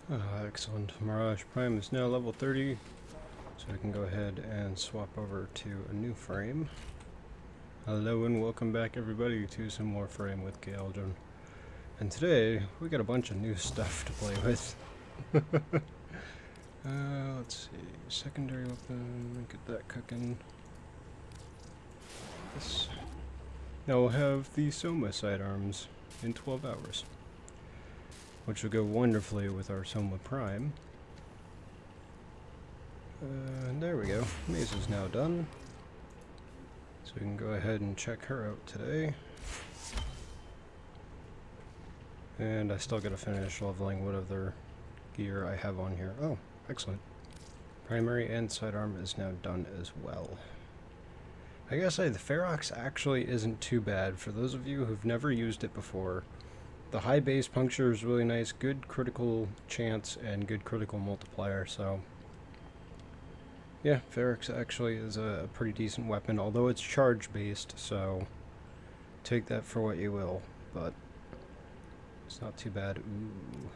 Excellent. Mirage Prime is now level 30, so I can go ahead and swap over to a new frame. Hello and welcome back everybody to some Warframe with Galore. And today, we got a bunch of new stuff to play with. Let's see, secondary weapon, get that cooking. This. Now we'll have the Soma sidearms in 12 hours. Which will go wonderfully with our Soma Prime. There we go. Mesa's now done. So we can go ahead and check her out today. And I still gotta finish leveling what other gear I have on here. Oh, excellent. Primary and sidearm is now done as well. I gotta say, the Ferox actually isn't too bad. For those of you who've never used it before, the high base puncture is really nice, good critical chance, and good critical multiplier, so... yeah, Ferox actually is a pretty decent weapon, although it's charge-based, so... take that for what you will, but... it's not too bad. Ooh.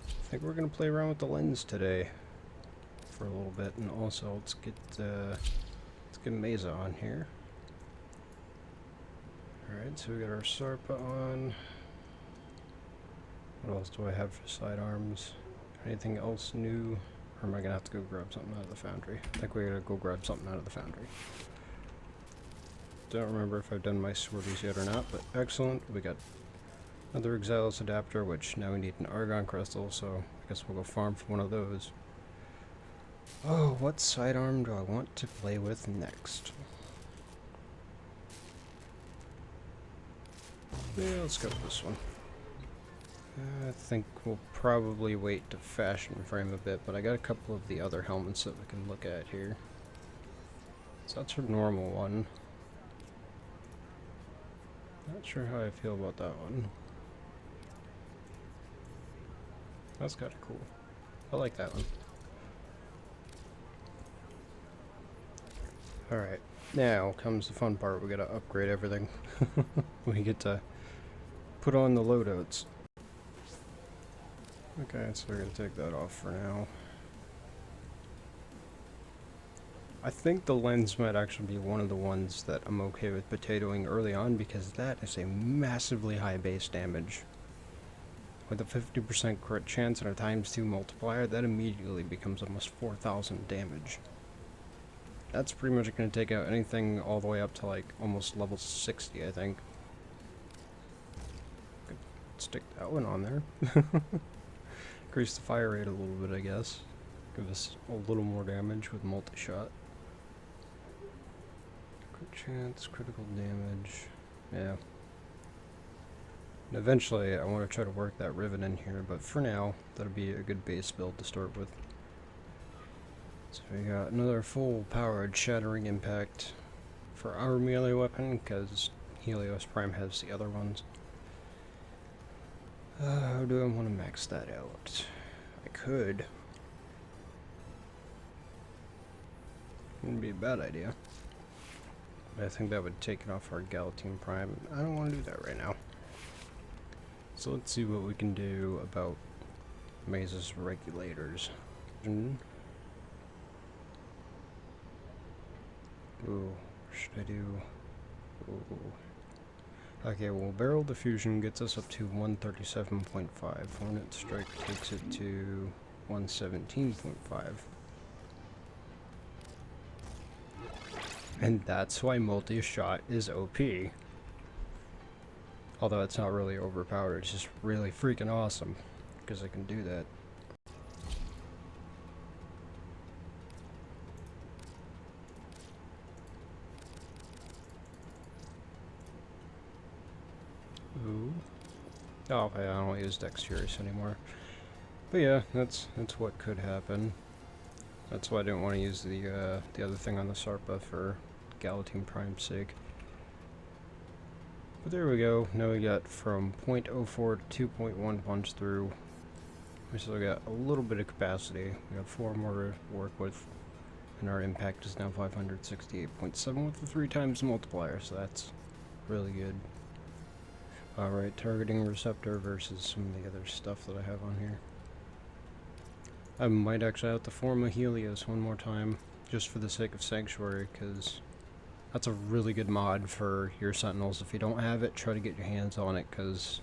I think we're gonna play around with the Lenz today for a little bit, and also let's get Mesa on here. Alright, so we got our Sarpa on. What else do I have for sidearms? Anything else new? Or am I gonna have to go grab something out of the foundry? I think we gotta go grab something out of the foundry. Don't remember if I've done my sorties yet or not, but excellent. We got another Exiles adapter, which now we need an Argon crystal, so I guess we'll go farm for one of those. Oh, what sidearm do I want to play with next? Yeah, let's go with this one. I think we'll probably wait to fashion frame a bit, but I got a couple of the other helmets that we can look at here. So that's her normal one. Not sure how I feel about that one. That's kind of cool. I like that one. Alright, now comes the fun part. We gotta upgrade everything. We get to put on the loadouts. Okay, so we're gonna take that off for now. I think the Lenz might actually be one of the ones that I'm okay with potatoing early on, because that is a massively high base damage. With a 50% crit chance and a ×2 multiplier, that immediately becomes almost 4,000 damage. That's pretty much going to take out anything all the way up to like almost level 60, I think. Could stick that one on there. Increase the fire rate a little bit, I guess. Give us a little more damage with multi-shot. Crit chance, critical damage. Yeah. And eventually, I want to try to work that rivet in here, but for now, that'll be a good base build to start with. So we got another full-powered Shattering Impact for our melee weapon, because Helios Prime has the other ones. How do I want to max that out? I could. Wouldn't be a bad idea. But I think that would take it off our Galore Prime. I don't want to do that right now. So let's see what we can do about Mesa's regulators. Ooh, what should I do? Ooh. Okay, well, Barrel Diffusion gets us up to 137.5. Hornet Strike takes it to 117.5. And that's why multi-shot is OP. Although it's not really overpowered, it's just really freaking awesome, because I can do that. Ooh. Oh, okay, I don't use Dexterous anymore. But yeah, that's what could happen. That's why I didn't want to use the other thing on the Sarpa for Galore Prime's sake. But there we go. Now we got from 0.04 to 2.1 punch through. We still got a little bit of capacity. We got 4 more to work with. And our impact is now 568.7 with the 3x multiplier, so that's really good. Alright, targeting receptor versus some of the other stuff that I have on here. I might actually have to form a Helios one more time, just for the sake of Sanctuary, because that's a really good mod for your Sentinels. If you don't have it, try to get your hands on it, because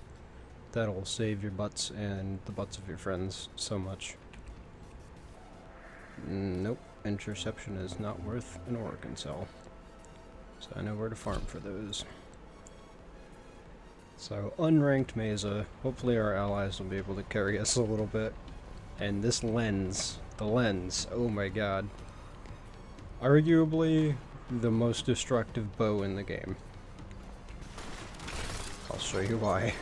that'll save your butts and the butts of your friends so much. Nope, Interception is not worth an Oracle cell. So I know where to farm for those. So, unranked Mesa. Hopefully our allies will be able to carry us a little bit. And this Lenz, the Lenz, oh my god. Arguably the most destructive bow in the game. I'll show you why.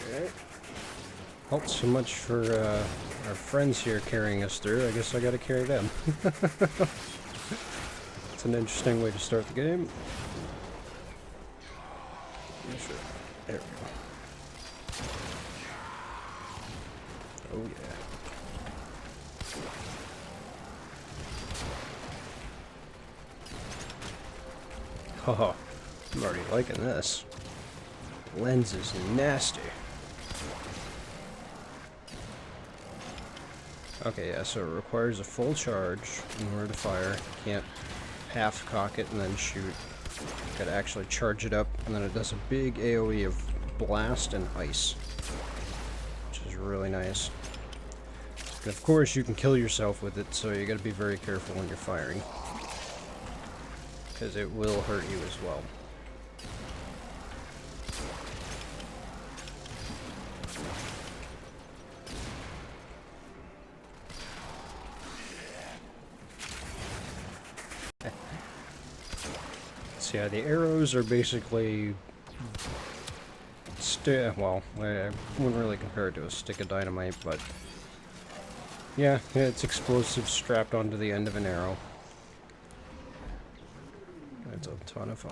Okay. Well, so much for our friends here carrying us through. I guess I gotta carry them. It's an interesting way to start the game. Sure. There we go. Oh yeah. Haha, I'm already liking this. Lenz is nasty. Okay, yeah, so it requires a full charge in order to fire. Can't half cock it and then shoot. Gotta actually charge it up, and then it does a big AoE of blast and ice, which is really nice. And of course, you can kill yourself with it, so you gotta be very careful when you're firing, because it will hurt you as well. So yeah, the arrows are basically well, I wouldn't really compare it to a stick of dynamite, but yeah, it's explosive strapped onto the end of an arrow. It's a ton of fun.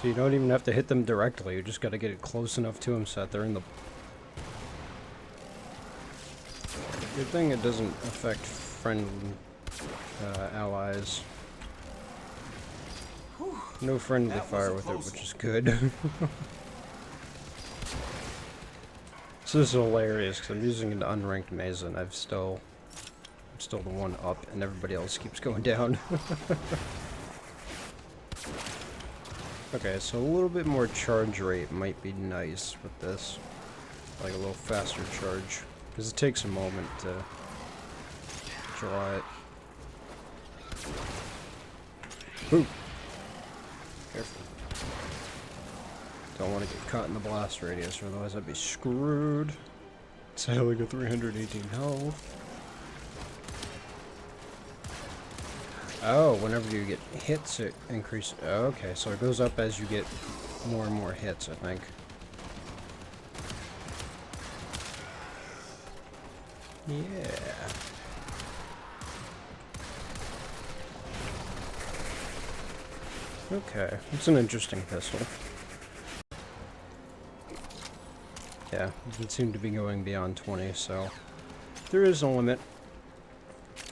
So you don't even have to hit them directly, you just gotta get it close enough to them so that they're in the... Good thing it doesn't affect friend allies. No friendly fire with it, which is good. So this is hilarious because I'm using an unranked Mesa and I'm still the one up and everybody else keeps going down. Okay, so a little bit more charge rate might be nice with this. Like a little faster charge. Because it takes a moment to draw it. Ooh. Careful. Don't want to get caught in the blast radius, or otherwise I'd be screwed. So I only got 318 health. Oh, whenever you get hits, it increases. Okay, so it goes up as you get more and more hits, I think. Yeah. Okay, it's an interesting pistol. Yeah, it doesn't seem to be going beyond 20, so there is a limit.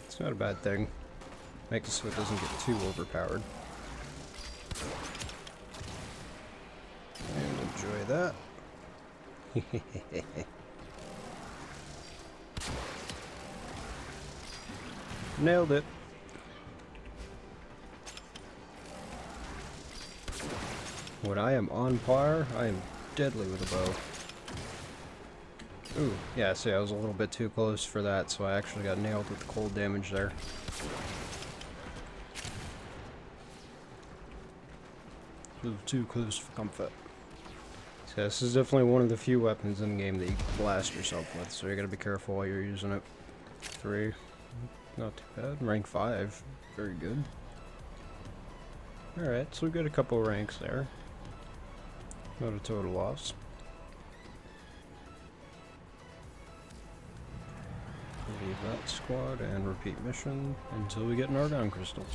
It's not a bad thing. Makes it so it doesn't get too overpowered. And enjoy that. Nailed it. When I am on par, I am deadly with a bow. Ooh, yeah, see, I was a little bit too close for that, so I actually got nailed with the cold damage there. A little too close for comfort. So this is definitely one of the few weapons in the game that you can blast yourself with, so you gotta be careful while you're using it. 3. Not too bad. Rank 5. Very good. Alright, so we've got a couple ranks there. Not a total loss. Leave that squad and repeat mission until we get an Argon Crystal.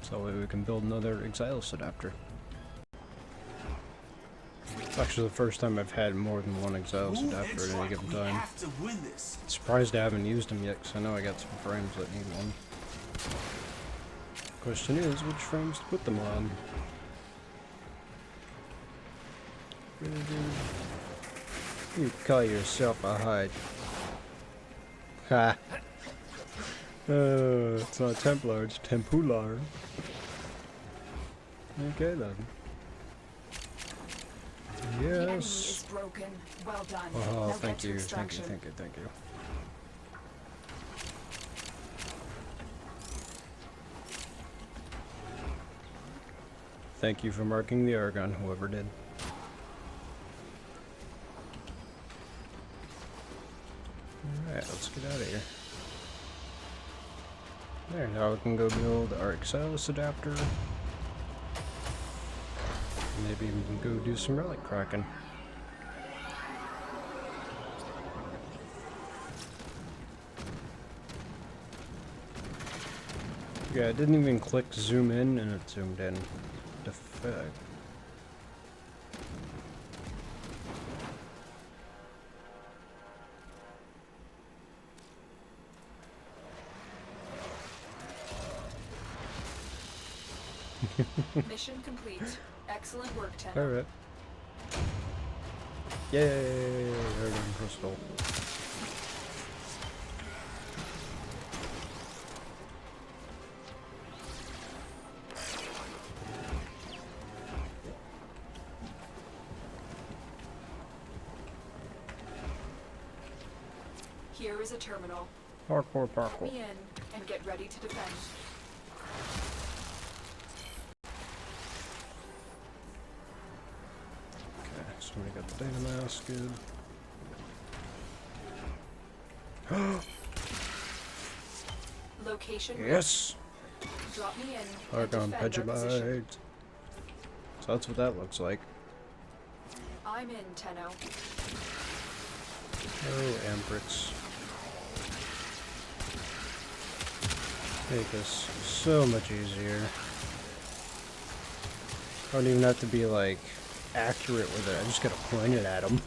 So that way we can build another Exiles adapter. It's actually the first time I've had more than one Exiles adapter at any given time. Surprised I haven't used them yet, because I know I got some frames that need one. Question is, which frames to put them on? You call yourself a HUD. Ha! It's not Templar, it's Tempular. Okay then. Yes. Well done. Oh, Now thank get to you, thank you, extraction. thank you, thank you. Thank you for marking the Argon, whoever did. Alright, let's get out of here. There, now we can go build our Exiles adapter. Maybe we can go do some relic cracking. Yeah, I didn't even click zoom in and it zoomed in. Defect. Mission complete. Excellent work, Tenno. Alright. Yay! Argon crystal. Here is a terminal. Parkour, Put parkour. me in and get ready to defend. Okay, somebody got the data mask, good. Location. Yes! Drop me in. Argon and defend our position. Pegibite. So that's what that looks like. I'm in, Tenno. Oh, Ambrix. Make this so much easier. I don't even have to be, like, accurate with it. I just gotta point it at them.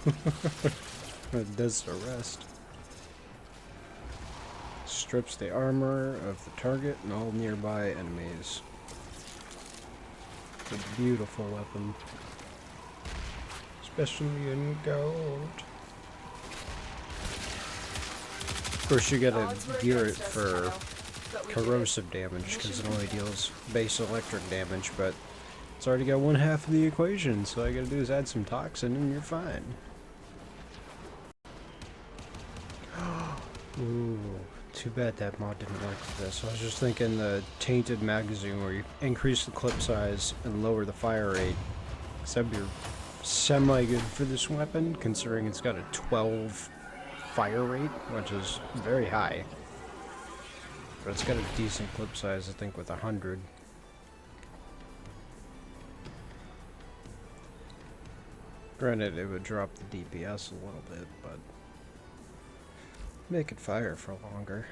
It does the rest. Strips the armor of the target and all nearby enemies. It's a beautiful weapon. Especially in gold. Of course, you gotta Odds were gear it against us, for Tenno, but we did it. corrosive damage, because it only deals base electric damage, but it's already got one half of the equation, so all you gotta do is add some toxin and you're fine. Ooh, too bad that mod didn't work for this. I was just thinking the tainted magazine where you increase the clip size and lower the fire rate. So that'd be semi-good for this weapon, considering it's got a 12 fire rate, which is very high. But it's got a decent clip size, I think, with 100. Granted, it would drop the DPS a little bit, but make it fire for longer.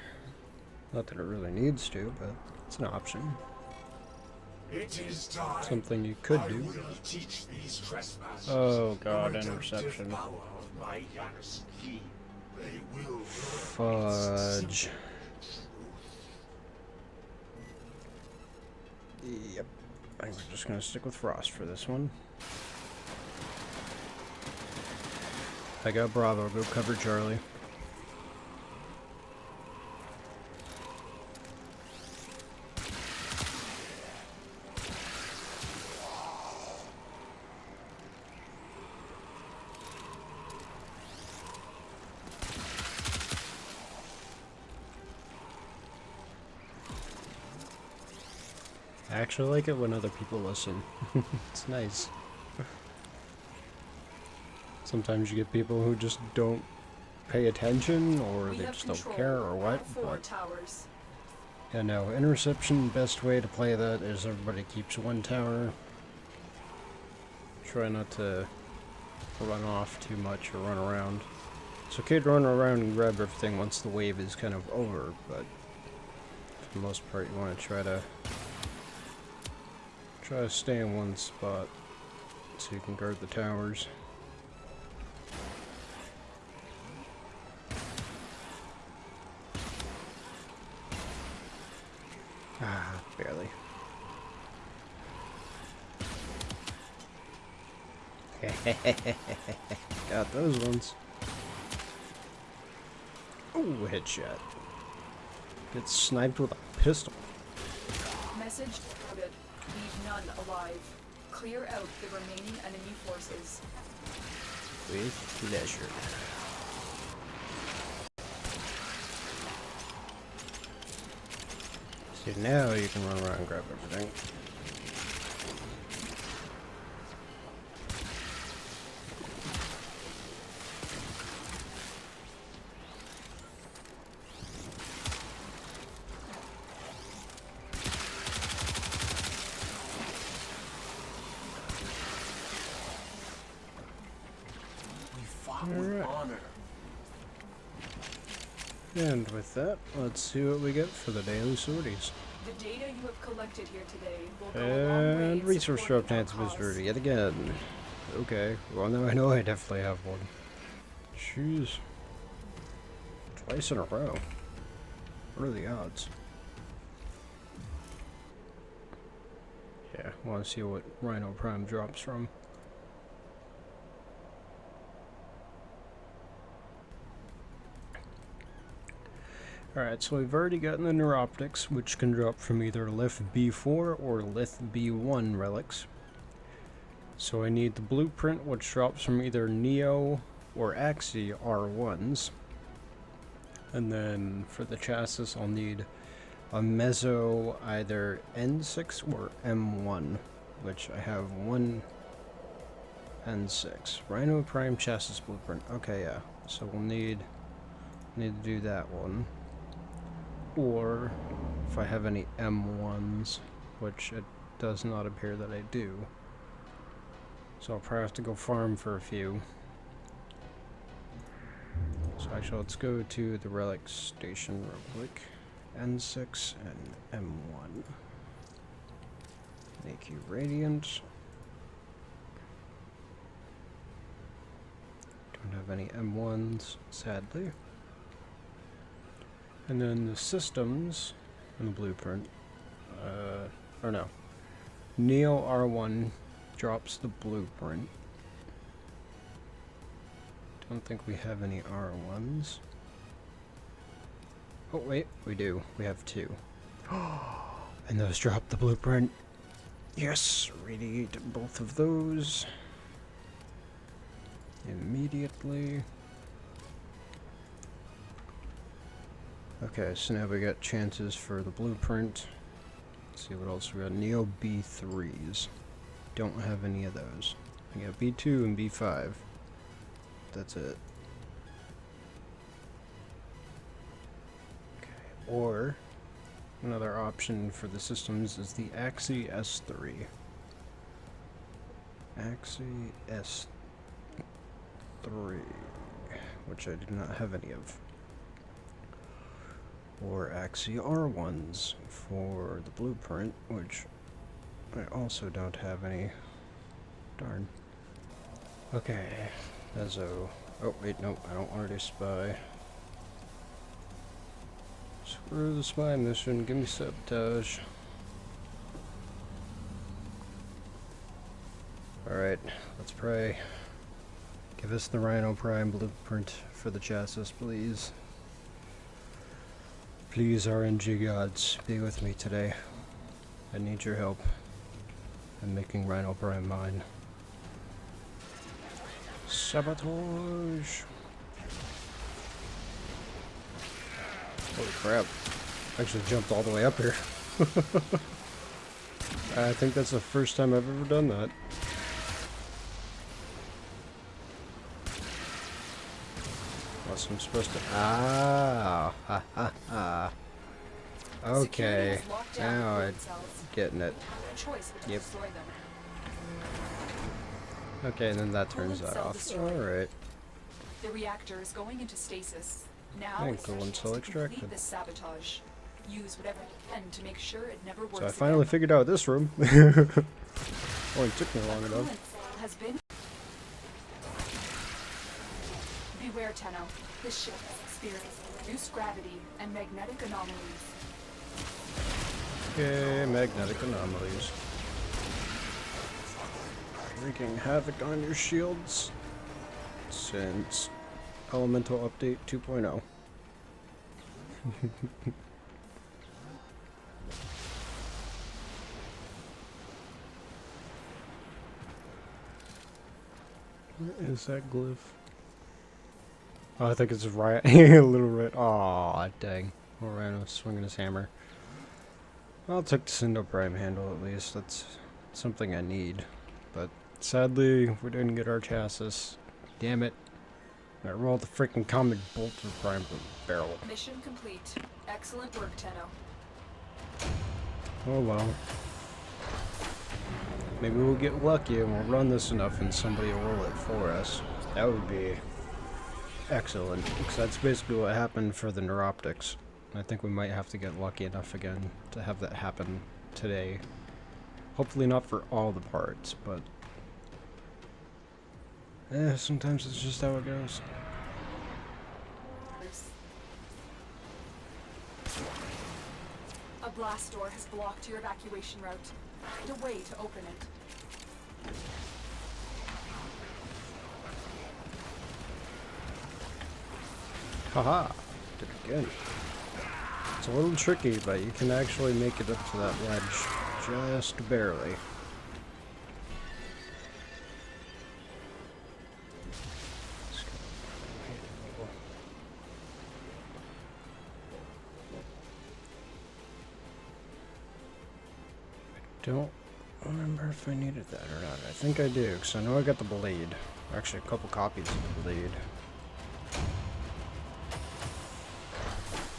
Not that it really needs to, but it's an option. It is time. Something you could I do. will teach these trespassers Oh god, the redemptive interception. power of my Yanis key. They will learn Fudge. Yep. I think we're just gonna stick with Frost for this one. I got Bravo, go cover Charlie. I actually like it when other people listen. It's nice. Sometimes you get people who just don't pay attention, or We they have just don't control care, or of what. all four But towers. yeah, no, interception, best way to play that is everybody keeps one tower. Try not to run off too much or run around. It's okay to run around and grab everything once the wave is kind of over, but for the most part you want to try to stay in one spot so you can guard the towers. Got those ones. Ooh, headshot. Get sniped with a pistol. Message routed. Leave none alive. Clear out the remaining enemy forces. With pleasure. See, now you can run around and grab everything. With honor. And with that, let's see what we get for the daily sorties. The data you have collected here today will go a long way And in resource drop supporting our chance cause. visitor yet again. Okay, well now I know I definitely have one. Jeez. Twice in a row. What are the odds? Yeah, I want to see what Rhino Prime drops from. Alright, so we've already gotten the Neuroptics, which can drop from either Lith B4 or Lith B1 relics. So I need the Blueprint, which drops from either Neo or Axii R1s. And then for the chassis, I'll need a Mesa either N6 or M1, which I have one N6. Rhino Prime Chassis Blueprint. Okay, yeah. So we'll need to do that one. Or if I have any M1s, which it does not appear that I do. So I'll probably have to go farm for a few. So actually, let's go to the relic station real quick. N6 and M1. Make you radiant. Don't have any M1s, sadly. And then the systems and the blueprint, or no, Neo R1 drops the blueprint. Don't think we have any R1s. Oh wait, we do. We have two. And those drop the blueprint. Yes, radiate both of those immediately. Okay, so now we got chances for the blueprint. Let's see what else we got. Neo B3s. Don't have any of those. We got B2 and B5. That's it. Okay, or another option for the systems is the Axii S3. Axii S3, which I do not have any of. Or Axii R1s for the blueprint, which I also don't have any. Darn. Okay, Ezo. Oh, wait, no, I don't want to do spy. Screw the spy mission, give me sabotage. Alright, let's pray. Give us the Rhino Prime blueprint for the chassis, please. Please, RNG gods, be with me today. I need your help in making Rhino Prime mine. Sabotage! Holy crap. I actually jumped all the way up here. I think that's the first time I've ever done that. Unless I'm supposed to... Ah! Ha ha ha. Okay. Now I'm getting it. Yep. Okay, and then that turns that off. Alright. The reactor is going into stasis. Now And it's Golden time Cell to extracted. complete this sabotage. Use whatever you can to make sure it never works So I finally again. figured out this room. Only took me long enough. Coolant cell has been... Beware, Tenno. This ship experiences reduced gravity and magnetic anomalies. Okay, magnetic anomalies. wreaking havoc on your shields since Elemental Update 2.0. What is that glyph? Oh, I think it's right. A little red. Aw, dang. Rhino swinging his hammer. I'll take the Cinder Prime handle at least. That's something I need. But sadly, we didn't get our chassis. Damn it. I rolled the freaking comet bolt for Prime barrel. Mission complete. Excellent work, Tenno. Oh well. Maybe we'll get lucky and we'll run this enough and somebody will roll it for us. That would be excellent, because that's basically what happened for the Neuroptics. I think we might have to get lucky enough again to have that happen today. Hopefully not for all the parts, but sometimes it's just how it goes. A blast door has blocked your evacuation route. Find a way to open it. Haha! Did it again. It's a little tricky, but you can actually make it up to that ledge just barely. Don't remember if I needed that or not. I think I do, because I know I got the blade. Actually, a couple copies of the blade.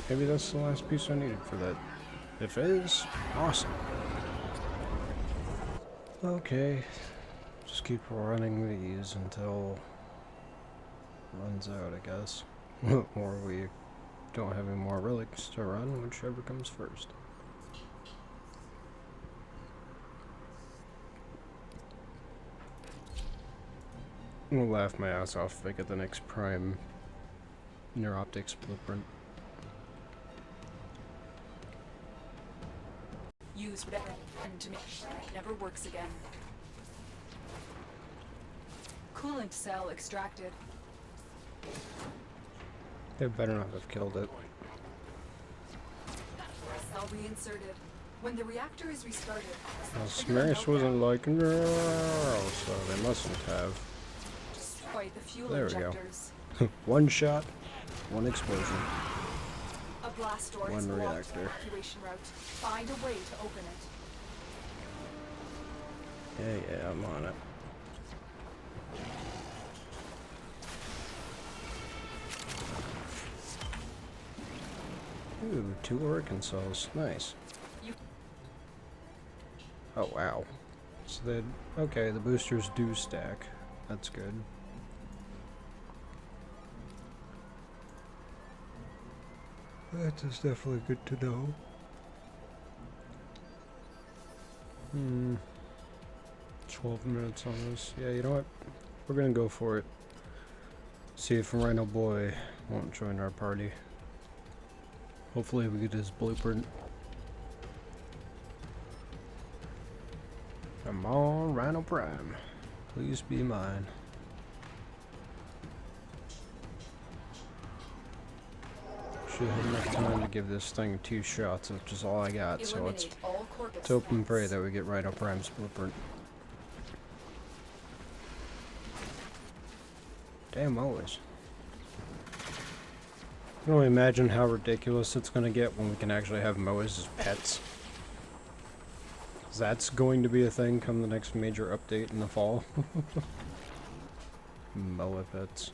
Maybe that's the last piece I needed for that. If it is, awesome. Okay. Just keep running these until it runs out, I guess. Or we don't have any more relics to run, whichever comes first. I'm gonna laugh my ass off if I get the next Prime Neuroptics blueprint. Use whatever to make never works again. Coolant cell extracted. They better not have killed it. Cell reinserted. When the reactor is restarted, Well, Smash wasn't like no, so they mustn't have. destroy the fuel There we go. injectors. One shot, one explosion. A blast door One has blocked reactor. the evacuation route. Find a way to open it. Yeah, I'm on it. Ooh, 2 Oricon cells. Nice. Oh, wow. So they... Okay, the boosters do stack. That's good. That is definitely good to know. 12 minutes on this. Yeah, you know what? We're gonna go for it. See if Rhino Boy won't join our party. Hopefully we get his blueprint. Come on, Rhino Prime. Please be mine. Should have enough time to give this thing 2 shots, which is all I got, so let's Eliminate all corpus hope and pray threats. that we get Rhino Prime's blueprint. Damn, always. I can only imagine how ridiculous it's gonna get when we can actually have Moas as pets. 'Cause that's going to be a thing come the next major update in the fall. Moa pets.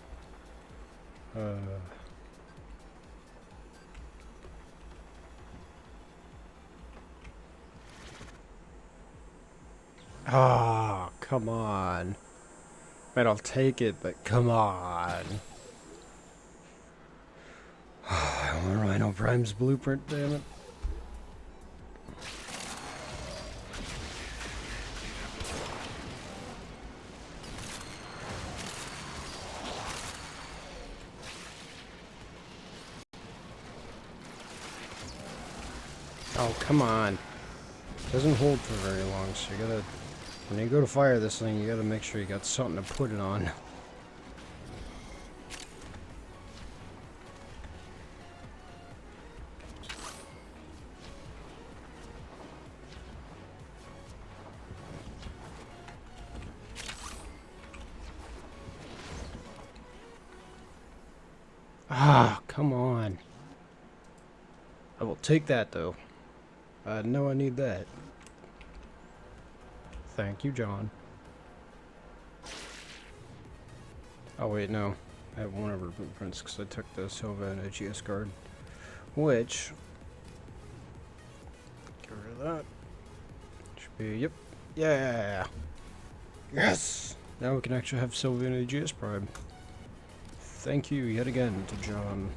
Ah, come on. Bet I'll take it, but come on. I want Rhino Prime's blueprint, damn it. Oh, come on. Doesn't hold for very long, so you gotta When you go to fire this thing, you gotta make sure you got something to put it on. Ah, come on. I will take that, though. I know I need that. Thank you, John. Oh, wait, no. I have one of her blueprints because I took the Silva and AGS card. Which... Get rid of that. Should be... Yep. Yeah! Yes! Now we can actually have Silva and AGS Prime. Thank you yet again to John.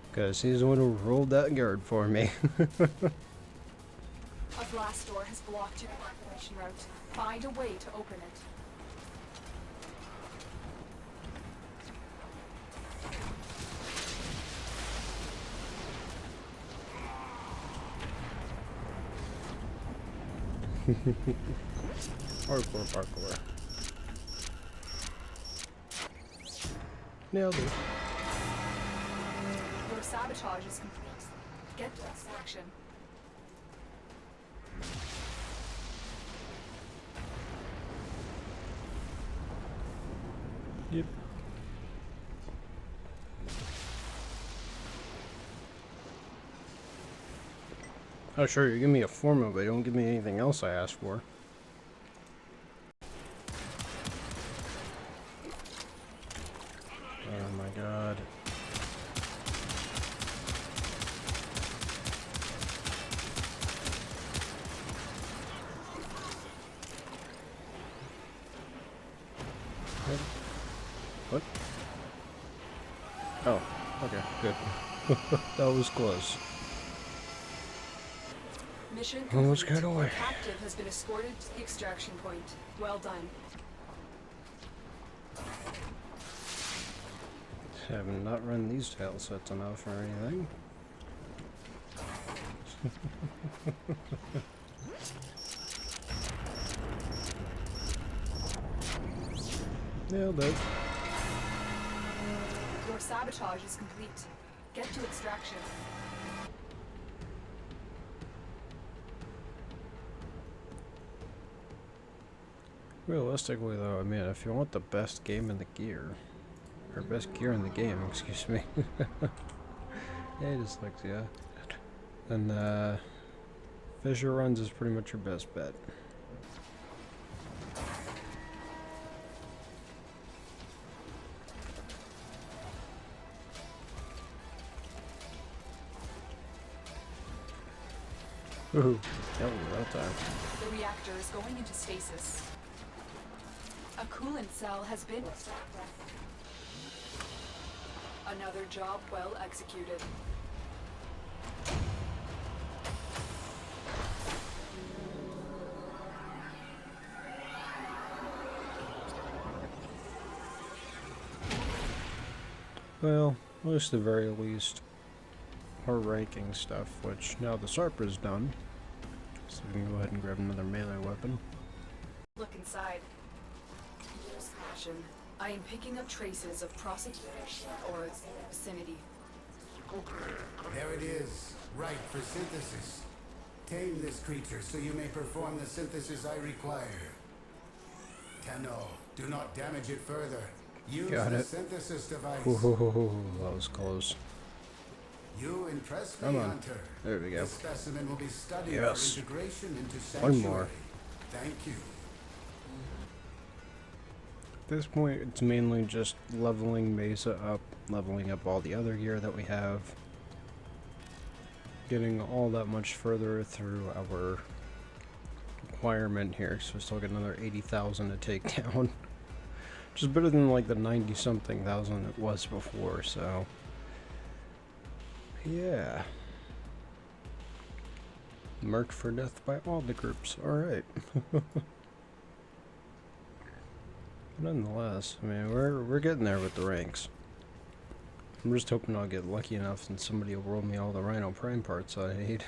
Because he's the one who rolled that guard for me. A blast door has blocked your evacuation route. Find a way to open it. Parkour. Nailed it. Your sabotage is complete. Get to extraction. Yep. Oh sure, you give me a formula, but you don't give me anything else I asked for. Oh my god. What? Oh, okay, good. That was close. Mission Almost complete. got away. Your captive has been escorted to the extraction point. Well done. Haven't not run these tile sets enough or anything. Nailed it. Your sabotage is complete. Get to extraction. Realistically though, I mean, if you want the best game in the gear, or best gear in the game, excuse me. Yeah, dyslexia. Then Fissure runs is pretty much your best bet. Woohoo. That was well timed. The reactor is going into stasis. A coolant cell has been extracted. Another job well executed. Well, at least at the very least, our ranking stuff, which now the SARP is done. So we can go ahead and grab another melee weapon. Look inside. Dispassion. I am picking up traces of prosecution or its vicinity. There it is, right for synthesis. Tame this creature so you may perform the synthesis I require. Tenno, do not damage it further. Use Got the it. synthesis device. Ooh, that was close. You impress me, Come on. Hunter. There we go. This specimen will be studied Yes. for integration into One sanctuary. more. Thank you. At this point, it's mainly just leveling Mesa up, leveling up all the other gear that we have, getting all that much further through our requirement here, so we still got another 80,000 to take down, which is better than like the 90-something thousand it was before, so yeah. Marked for death by all the groups, alright. Nonetheless, I mean, we're getting there with the ranks. I'm just hoping I'll get lucky enough and somebody will roll me all the Rhino Prime parts I need.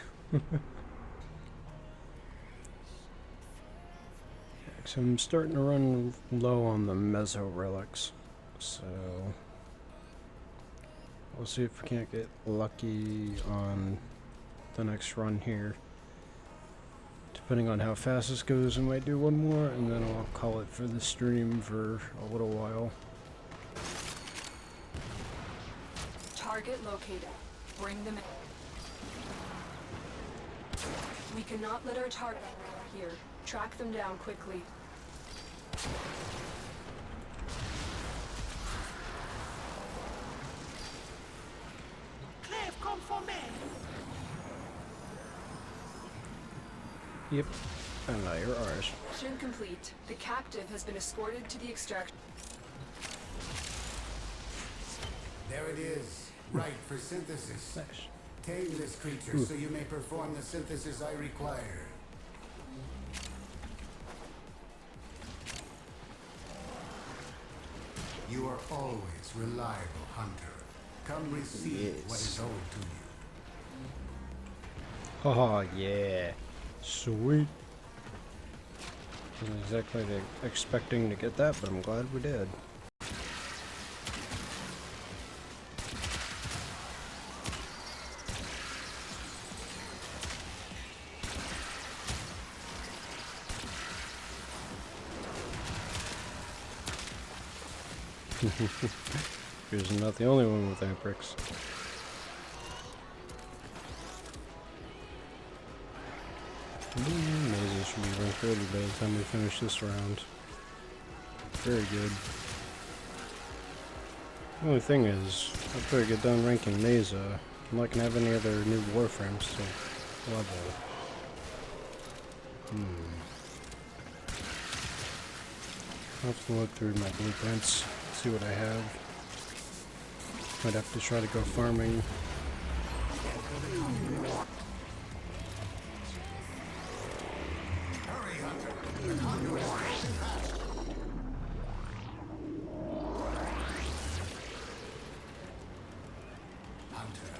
So I'm starting to run low on the Mesa relics, so we'll see if we can't get lucky on the next run here. Depending on how fast this goes, I might do one more, and then I'll call it for the stream for a little while. Target located. Bring them in. We cannot let our target here. Track them down quickly. Cleve, come for me. Yep, and now you're ours. Mission complete. The captive has been escorted to the extraction. There it is. Right for synthesis. Nice. Tame this creature so you may perform the synthesis I require. You are always reliable, Hunter. Come receive what is owed to you. Haha, yeah. Sweet. Wasn't exactly expecting to get that, but I'm glad we did. Here's not the only one with bricks. Mesa should be rank 30 by the time we finish this round. Very good. The only thing is, after I get done ranking Mesa, I'm not gonna have any other new Warframes to level. I'll have to look through my blueprints, see what I have. Might have to try to go farming. Hurry, Hunter. The conduit is closing fast. Hunter,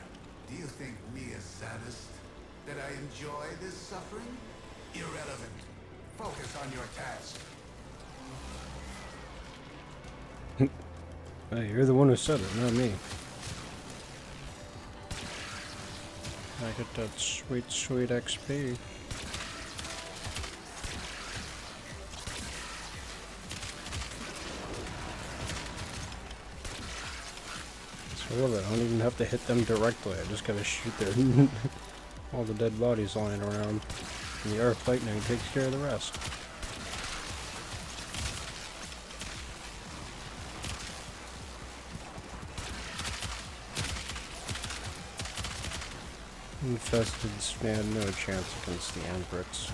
do you think me a sadist? That I enjoy this suffering? Irrelevant. Focus on your task. Hey, you're the one who said it, not me. I get that sweet, sweet XP. So I love it. I don't even have to hit them directly. I just gotta shoot their all the dead bodies lying around. And the arc lightning takes care of the rest. Infested stand no chance against the Ambrits.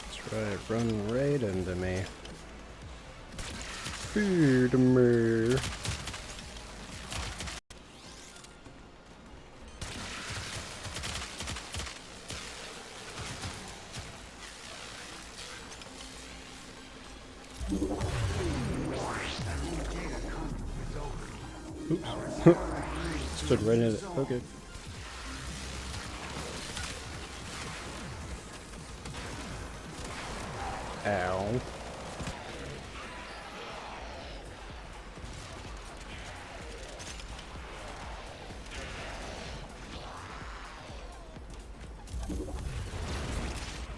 That's right, run right into me. Feed me. Stood right in it. Okay. Ow.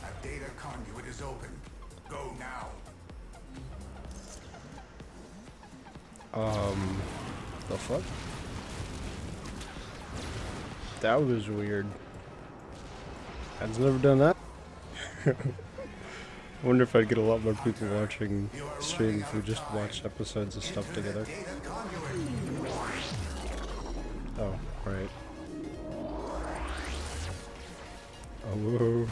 A data conduit is open. Go now. The fuck? That was weird. I've never done that. Wonder if I'd get a lot more people watching stream if we just watched episodes of stuff together. Oh, right. Oh, whoa.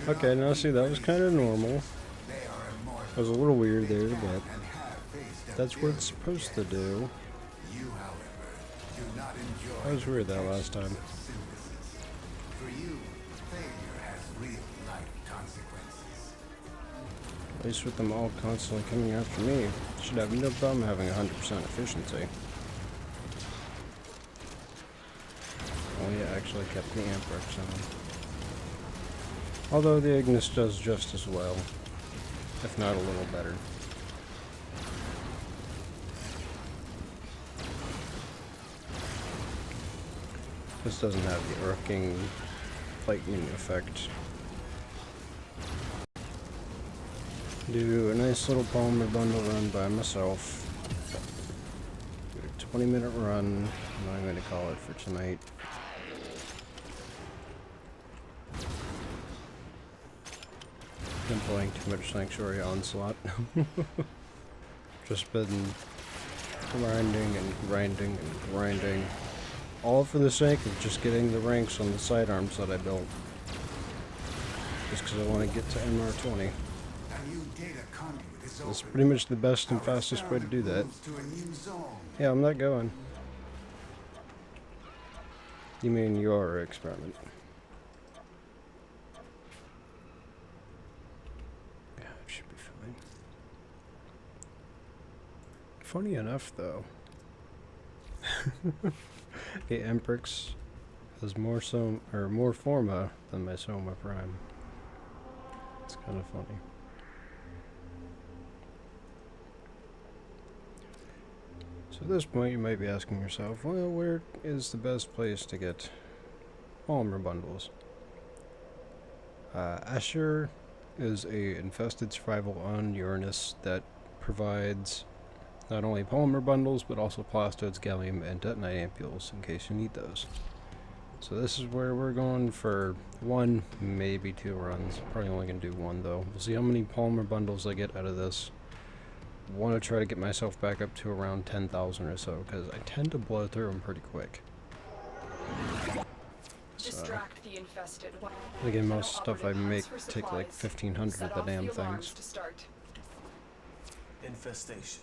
Okay, now see, that was kind of normal. It was a little weird there, but that's what it's supposed to do. That was weird that last time. For you, failure has real life consequences. At least with them all constantly coming after me, should have no problem having 100% efficiency. Oh yeah. actually kept the Amprex on. Although the Ignis does just as well, if not a little better. This doesn't have the arcing lightning effect. Do a nice little Polymer bundle run by myself. Do a 20-minute run, and I'm going to call it for tonight. Been playing too much Sanctuary Onslaught. Just been grinding and grinding and grinding. All for the sake of just getting the ranks on the sidearms that I built. Just because I want to get to MR20. That's pretty much the best and fastest way to do that. Yeah, I'm not going. You mean your experiment? Yeah, it should be fine. Funny enough, though, the Amprex has more Forma than my Soma Prime. It's kind of funny. So at this point, you might be asking yourself, well, where is the best place to get Polymer bundles? Asher is a infested survival on Uranus that provides not only Polymer bundles, but also plastoids, gallium, and detonite ampules in case you need those. So this is where we're going for 1, maybe 2 runs. Probably only going to do 1 though. We'll see how many Polymer bundles I get out of this. Want to try to get myself back up to around 10,000 or so, because I tend to blow through them pretty quick. Distract the infested. Again, most stuff I make take like 1,500 of the damn things. Infestation.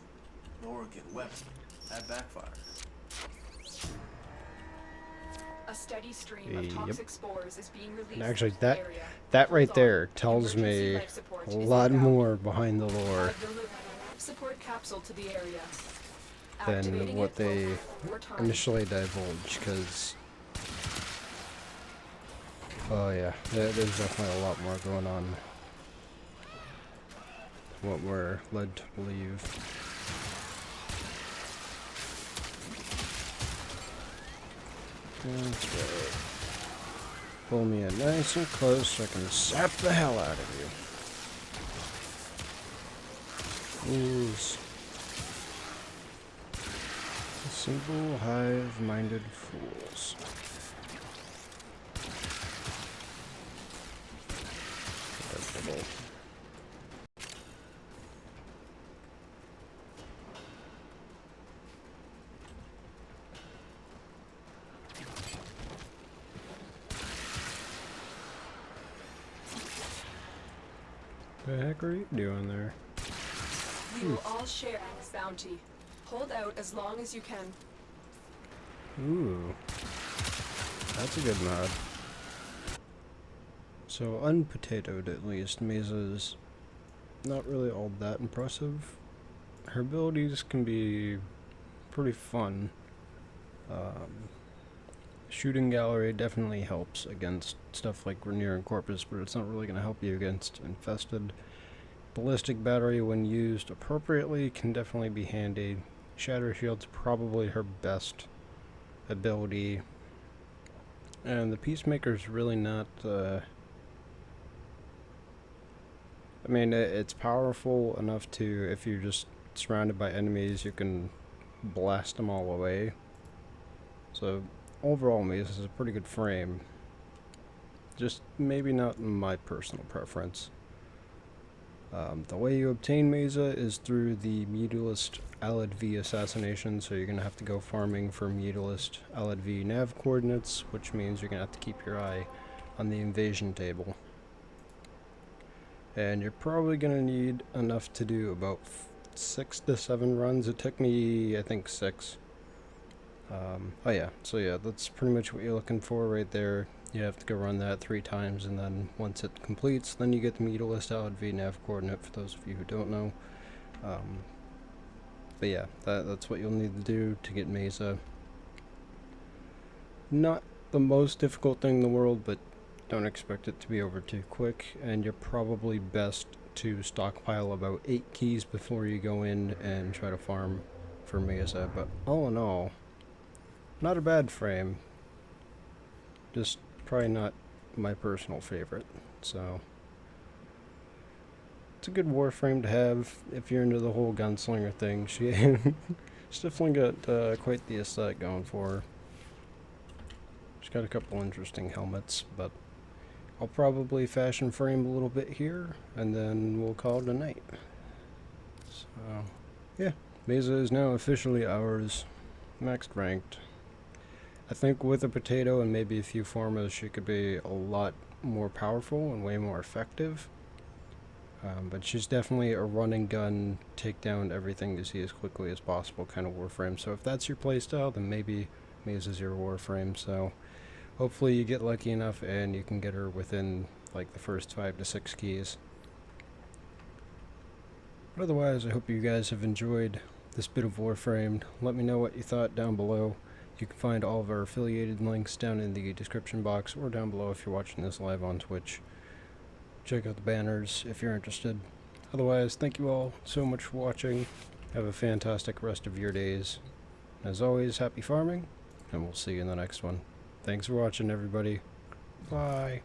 Oregon weapon. That backfire. A steady stream of toxic spores is being released. And actually, into the area. that right there tells me a lot more behind the lore Support capsule to the area. than what they initially divulge, because oh yeah, there's definitely a lot more going on than what we're led to believe. That's right. Pull me in nice and close so I can sap the hell out of you. Fools. Simple, hive-minded fools. Predictable. The heck are you doing there? We will all share this bounty. Hold out as long as you can. Ooh. That's a good mod. So, unpotatoed at least, Mesa's not really all that impressive. Her abilities can be pretty fun. Shooting Galore definitely helps against stuff like Rainier and Corpus, but it's not really going to help you against Infested. Ballistic Battery, when used appropriately, can definitely be handy. Shatter Shield's probably her best ability. And the Peacemaker's really not, I mean, it's powerful enough to, if you're just surrounded by enemies, you can blast them all away. So, overall, Mesa is a pretty good frame. Just maybe not my personal preference. The way you obtain Mesa is through the Mutalist Alad V assassination, so you're going to have to go farming for Mutalist Alad V nav coordinates, which means you're going to have to keep your eye on the invasion table. And you're probably going to need enough to do about 6 to 7 runs. It took me, I think, 6. Oh yeah, so yeah, that's pretty much what you're looking for right there. You have to go run that 3 times, and then once it completes, then you get the Mutalist Alad V nav coordinate, for those of you who don't know. But yeah, that's what you'll need to do to get Mesa. Not the most difficult thing in the world, but don't expect it to be over too quick, and you're probably best to stockpile about 8 keys before you go in and try to farm for Mesa. But all in all, not a bad frame, just probably not my personal favorite. So it's a good Warframe to have if you're into the whole gunslinger thing. She's definitely got quite the aesthetic going for her. She's got a couple interesting helmets, but I'll probably fashion frame a little bit here, and then we'll call it a night. So, yeah, Mesa is now officially ours, maxed ranked. I think with a potato and maybe a few formas, she could be a lot more powerful and way more effective. But she's definitely a run and gun, take down everything you see as quickly as possible kind of Warframe. So if that's your playstyle, then maybe Mesa's your Warframe. So hopefully you get lucky enough and you can get her within like the first 5 to 6 keys. But otherwise, I hope you guys have enjoyed this bit of Warframe. Let me know what you thought down below. You can find all of our affiliated links down in the description box or down below if you're watching this live on Twitch. Check out the banners if you're interested. Otherwise, thank you all so much for watching. Have a fantastic rest of your days. As always, happy farming, and we'll see you in the next one. Thanks for watching, everybody. Bye.